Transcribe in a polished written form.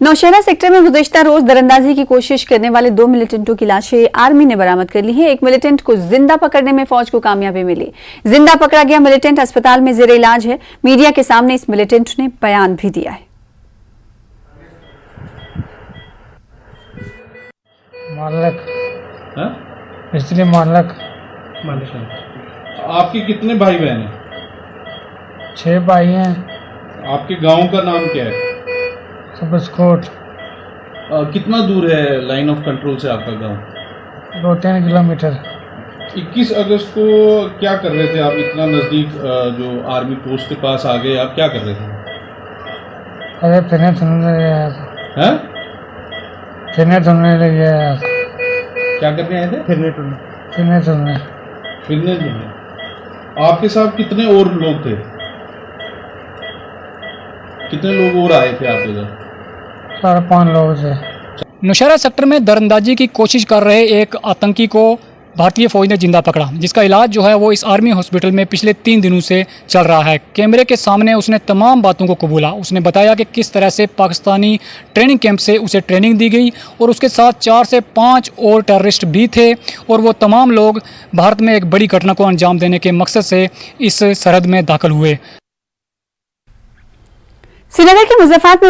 Nowshera sector में गुज़िश्ता रोज दरअंदाजी की कोशिश करने वाले 2 मिलिटेंटों की लाशें आर्मी ने बरामद कर ली हैं। एक मिलिटेंट को जिंदा पकड़ने में फौज को कामयाबी मिली। जिंदा पकड़ा गया मिलिटेंट अस्पताल में जेर इलाज है। मीडिया के सामने इस मिलिटेंट ने बयान भी दिया है। आपके कितने भाई बहन हैं? 6 भाई हैं। आपके गांव का नाम क्या है? सबस्कोट। कितना दूर है लाइन ऑफ कंट्रोल से आपका गांव? 2-3 किलोमीटर। 21 अगस्त को क्या कर रहे थे आप? इतना नज़दीक जो आर्मी पोस्ट के पास आ गए, आप क्या कर रहे थे? अरे फिरने सुनने हैं? फिरने सुनने लगे। क्या करने आए थे? फिरने सुनने। फिरने सुनने। आपके साथ कितने और लोग थे? कितने लोग और आए थे आपके साथ? 4-5 लोग थे। नौशहरा सेक्टर में दरअंदाजी की कोशिश कर रहे एक आतंकी को भारतीय फौज ने जिंदा पकड़ा, जिसका इलाज जो है वो इस आर्मी हॉस्पिटल में पिछले 3 दिनों से चल रहा है। कैमरे के सामने उसने तमाम बातों को कबूला। उसने बताया कि किस तरह से पाकिस्तानी ट्रेनिंग कैंप से उसे ट्रेनिंग दी गई और उसके साथ 4 से 5 और टेररिस्ट भी थे और वो तमाम लोग भारत में एक बड़ी घटना को अंजाम देने के मकसद से इस सरहद में दाखिल हुए। श्रीनगर के मुज़फ्फराबाद में